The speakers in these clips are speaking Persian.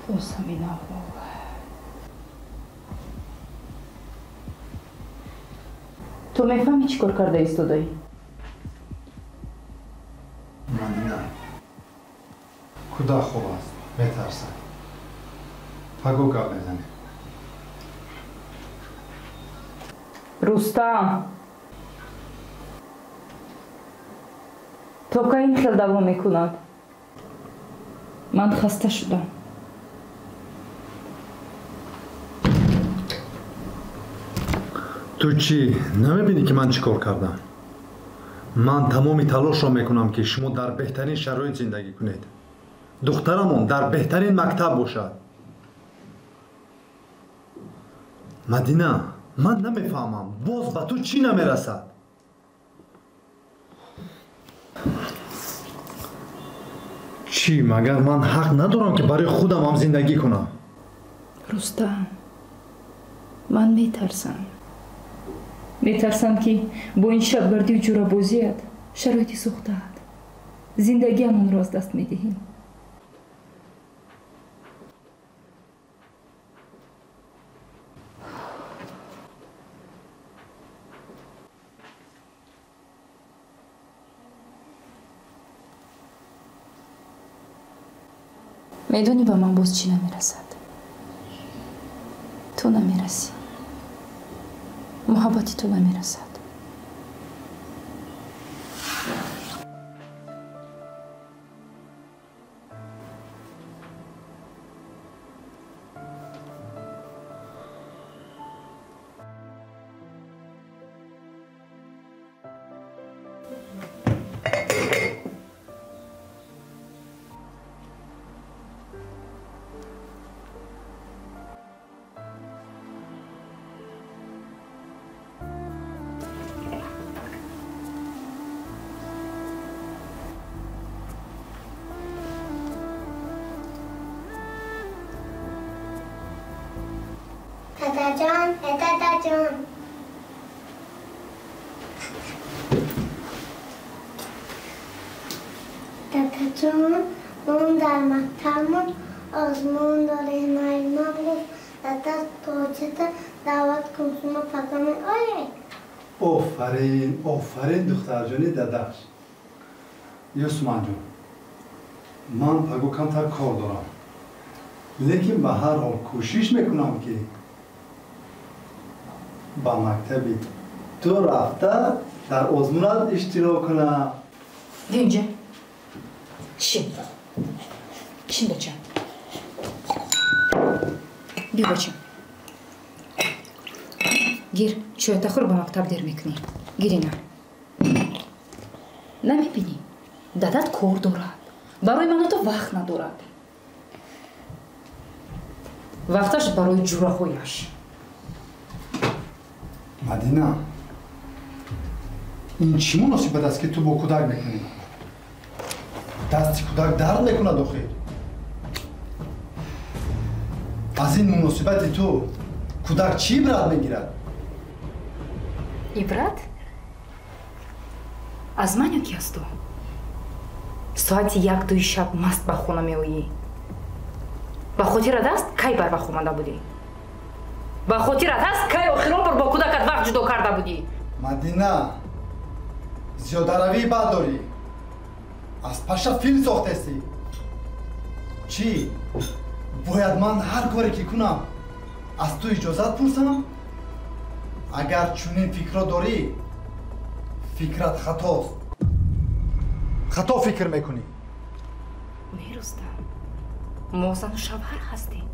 باز همین آقا. تو میفهمی چی کار کرده ایستادایی؟ من نه. کدا خوب است. بترسم. پگو گپ بزنه. رستم تا که این خیلی دوام میکند. من خسته شدم. تو چی؟ نمیبینی که من چیکار کردم؟ من تمامی تلاش را میکنم که شما در بهترین شرایط زندگی کنید. دخترمون در بهترین مکتب باشد. مدینه، من نمیفهمم باز به تو چی نمیرسد؟ چی؟ مگر من حق ندارم که برای خودم هم زندگی کنم؟ رستم من میترسم که با این شبگردی و جورابازیت شرایطی سوخته‌اند. زندگی همون را از دست میدهیم. میدونی به من باز چی نمیرسد؟ تو نمیرسی. محبتی تو نمیرسد. دادا جان، دادا جان. دادا جان، اون در مکتبمون آزمون داره. نایمان گفت دادا توجه دعوت کن شما فقط آیه. آفرین دختر جانی داداش. یوسمان جان، من پگو کمتر کار دارم. لیکن به هر حال کوشش میکنم که با مکتبی تو رفته در آزمونات اشتراک کنم. اینجا چی بچم؟ بیا بچم. گیر شاید تخور با مکتب دیر میکنی. گیر اینا. نمیبینی دادت کار دارد. برای من تو وقت ندارد. وقتش برای جوراخویش. مدینه، این چی مناسبت است که تو با کودک میکنی؟ دست کودک درد میکنه داخل. از این مناسبت تو کودک چی عبرت میگیرد؟ عبرت؟ از من یکی از تو. ساعت 1-2 شب مست به خونه میایی. به خاطرت است کی بر وقت اومده بودی؟ به خاطرت است کی آخرین بار با کودکت وقت جدا کرده بودی؟ مدینه، زیاده روی بد داری. از پشت فیل ساخته‌ستی. چی؟ باید من هر کاری که کنم از تو اجازت پرسم؟ اگر چنین فکر داری، فکرت خطاست. خطا فکر میکنی. میرستم، ما زن و شوهر هستیم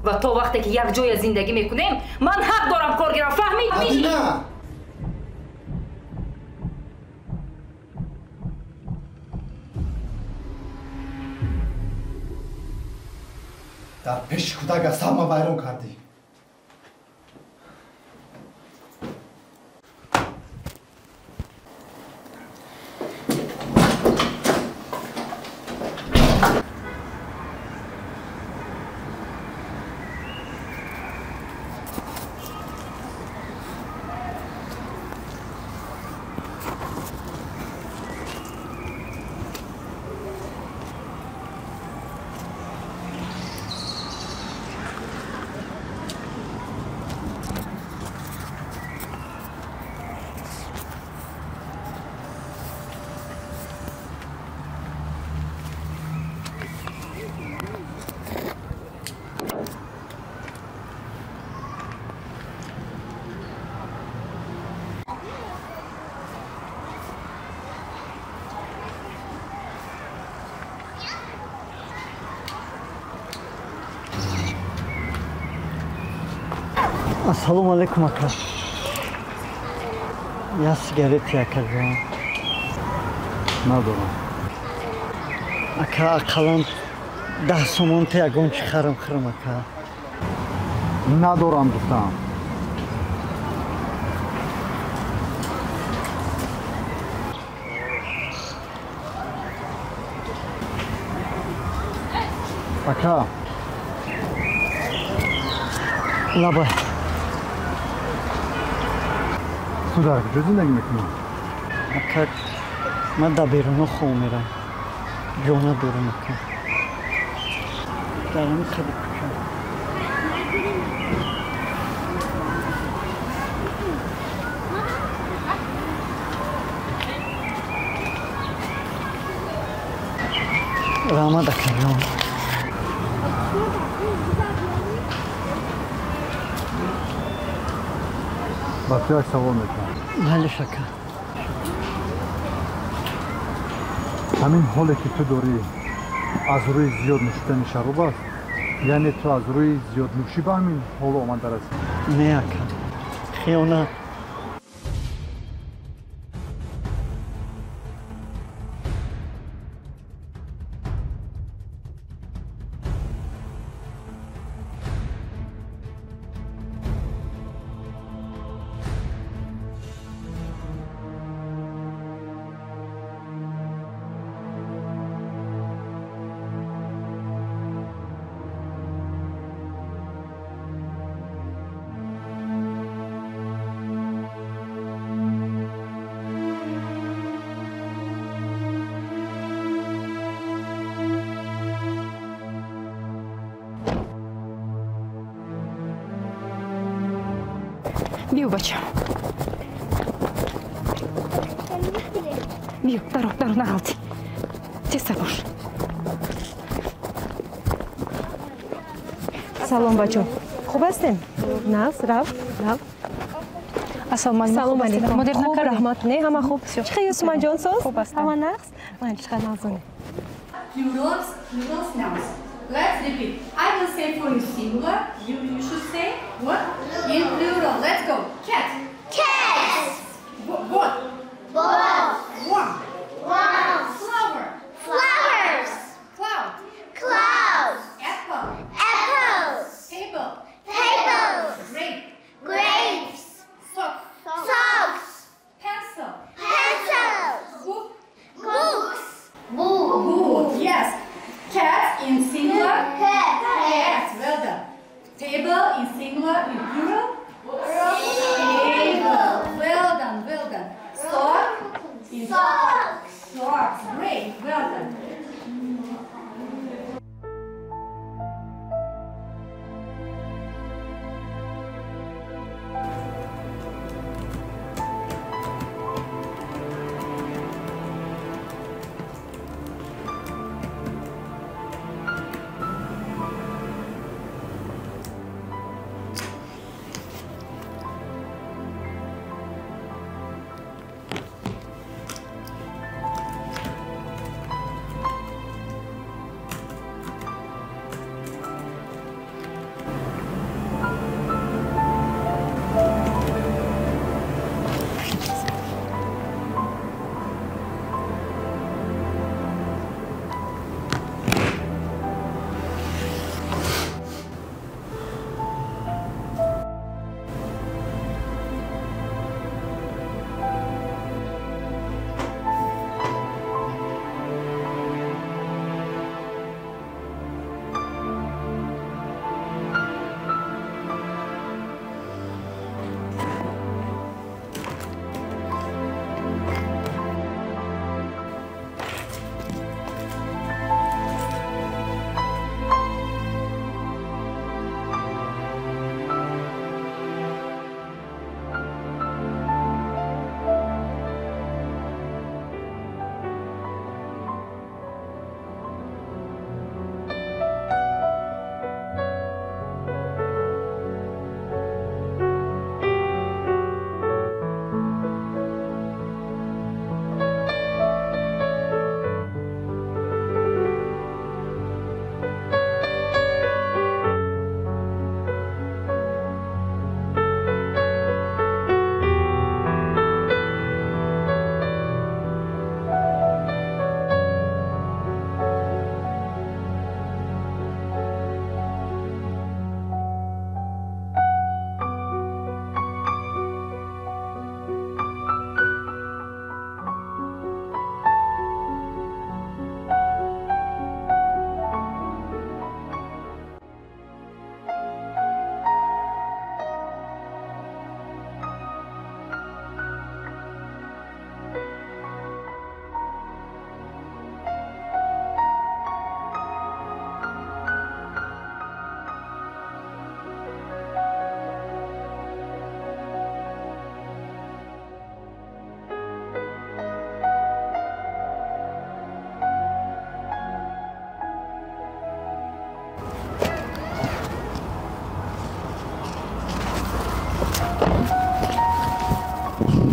و تا وقتی که یک جای زندگی میکنیم من حق دارم کار گیرم. فهمیدی؟ مدینه، در پیش کودک از همه ویران کردی. Assalomu alaykum aka. Ya sigaret yakaladım. ندارم. Aka akalan 10 somon yagon chiqarim xirim aka. ندارم دوستم. Aka. Laba. تو در کجا زندگی میکنی؟ Aka من در بیرون خونه میرم. جانا دورم aka. دارم خیلی کوچم. رحمت اکرام. با تو یک سوال میکنم. بله شکر. همین حالی که تو داری از روی زیاد نوشیدن شراب است؟ یعنی تو از روی زیاد نوشی به همین حال آمده رسی؟ نه اکا. خیانت. بیو بچه بیو درو نغلطی تیسته باش سلام بچه خوب هستین؟ نه رفت سلام علیکم مدیر خوب رحمت نه همه خوب چه خیلی سومن جان سوز؟ خوب هستم همه نقص من چقدر نازونه Plurals nouns. Let's repeat. I will say for you singular. You should say what? In plural. Let's go. Cat. Cat. What? Ball. Worm. Worm. Flower. Flowers. Cloud. Clouds. Apple. Apples. Table. Tables. Grape. Grapes. Sock. Socks. Pencil. Pencils. Book. Books. Book. Good. Yes. Cat in singular. Cat. Yes. Well done. Table in singular in plural. Table. Well done. Well done. Sock in Socks. socks. Great. Well done.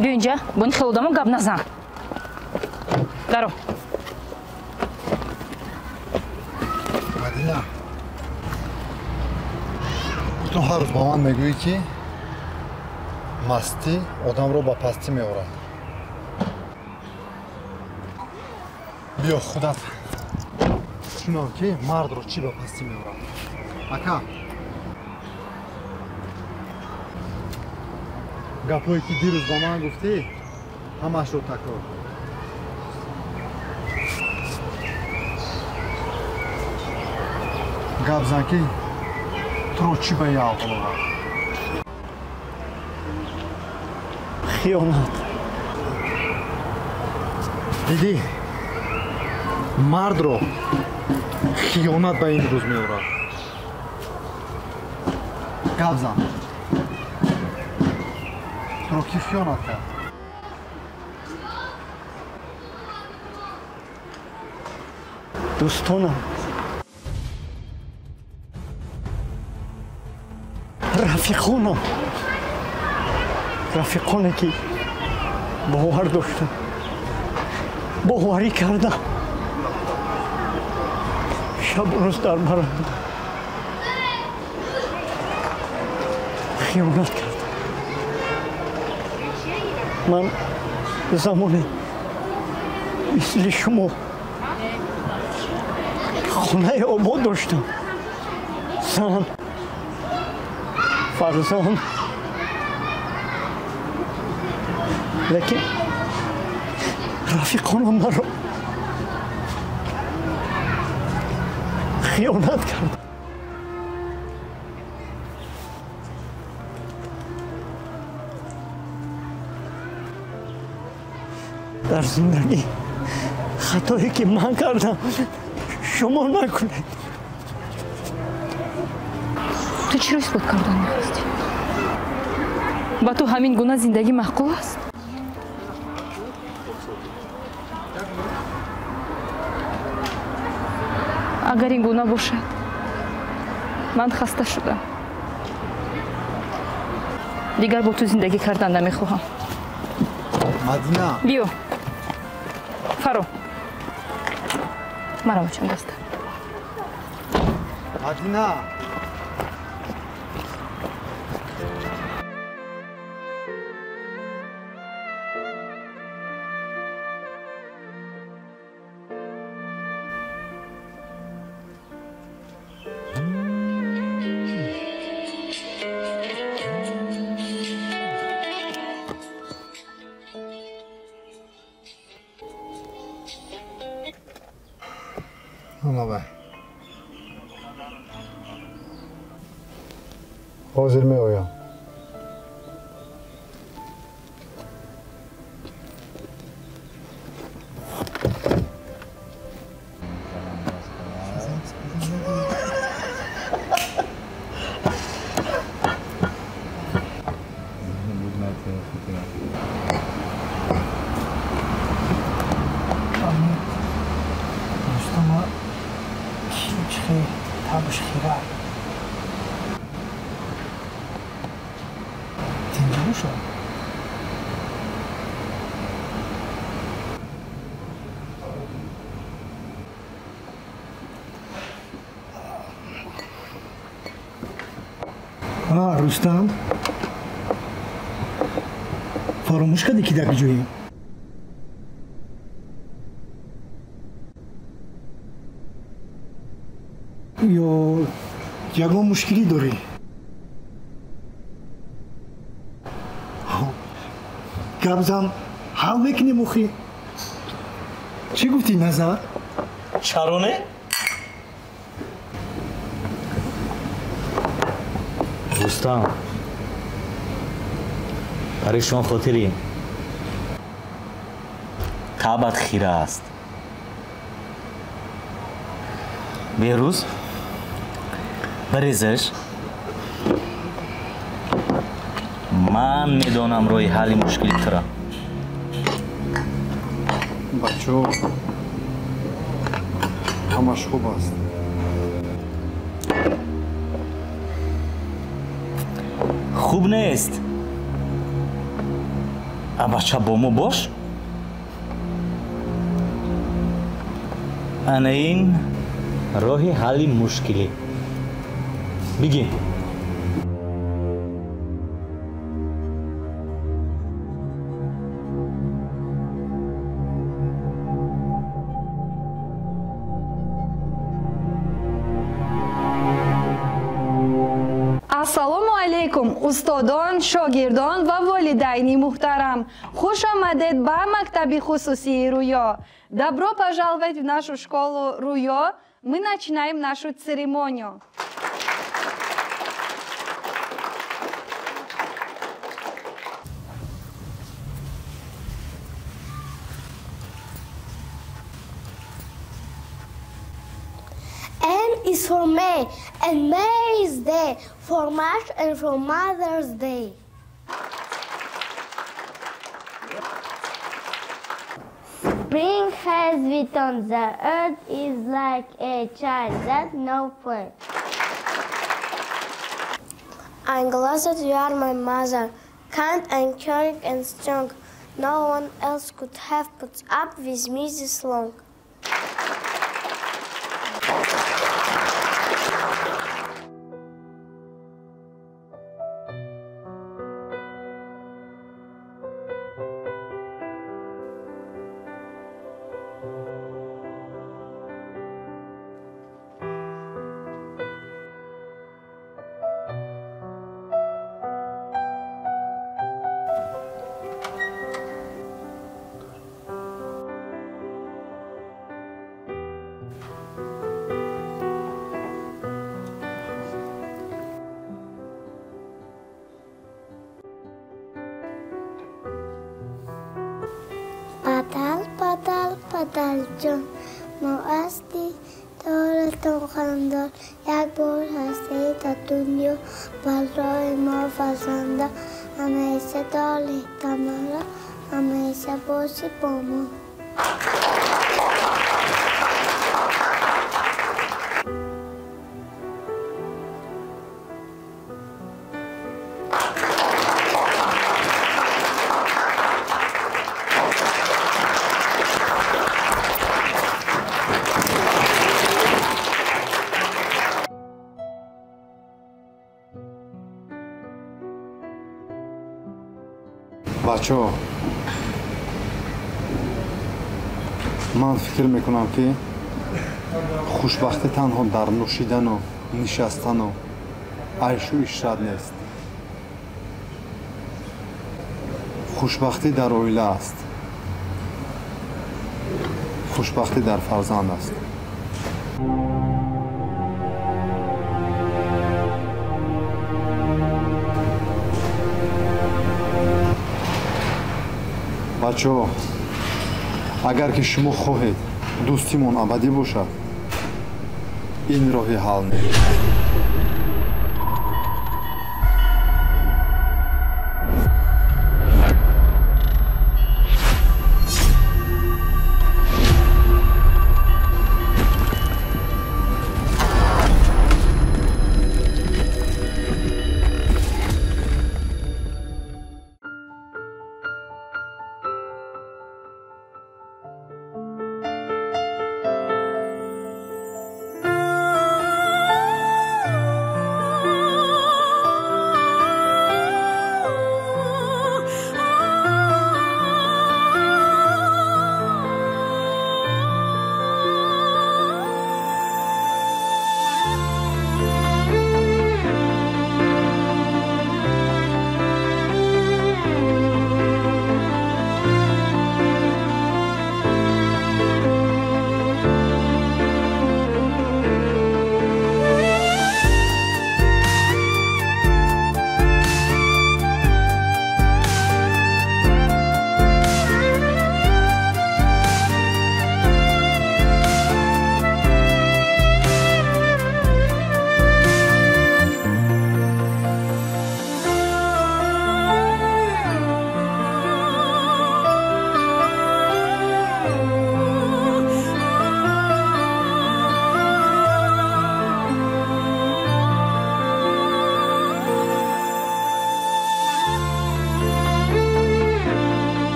بیا اینجا با این خیلی آدم گپ نزن. درو. مدینه تو هر روز با من میگویی که مستی آدم رو با پستی میآورد. بیا خودت شنو که مرد رو چی با پستی میآورد. اکا گپایی که دیروز با من گفتی همش رو تکرار. گپ زن که تو رو چی به یعقل آورد. خیانت. دیدی مرد رو خیانت به این روز میآورد. گپ زن تو رو کی خیانت کرد؟ دوستانم، رفیقانی که باور داشتم، باوری کردم، شب و روز در برم خیانت کردم. من زمان مثل شما خونه آباد داشتم، زن، فرزند، لیکن رفیقانم من رو خیانت کرد. در زندگی خطایی که من کردم شما نکنید. تو چرا اثبات کردن می‌خواستی؟ با تو همین گونه زندگی معقول است؟ اگر این گونه باشد من خسته شدم. دیگر با تو زندگی کردن نمیخواهم. مدینه بیو فرو مرا بچم دست. مدینه حاضر می آیم. رستم فراموش کردی که در کجایی؟ یا یگان مشکلی داری؟ گپ زن حل میکنی مخی؟ چی گفتی نظر؟ چرانه؟ رستم برای شما خاطری قبط خیره است. بیروز بریزش من میدونم روی حل مشکلی ترا. بچه همش خوب است. خوب نیست. бача бо мо бош. ана ин роҳи ҳалли мушкилӣ. бигин. ассалому алайкум устодон, шогирдон ва волидайни муҳтарам. Хуш омадед ба мактаби хусусии Рӯё. Добро пожаловать в нашу школу Рӯё. Мы начинаем нашу церемонию. M is for May, and May is day for March and for Mother's Day. Spring has returned. The earth is like a child that knows play. I'm glad that you are my mother, kind and caring and strong. No one else could have put up with me this long. پدر جان ما هستی دارتون خندان یک بار هستی تا دنیا برای ما فزنده همیشه داری تمارا همیشه باشی با ما بچه‌ها من فکر میکنم که خوشبختی تنها در نوشیدن و نشستن و عیش و عشرت نیست. خوشبختی در عائله است. خوشبختی در فرزند است. بچه‌ها اگر که شما خواهید دوستیمون ابدی باشد این راه حل نیست.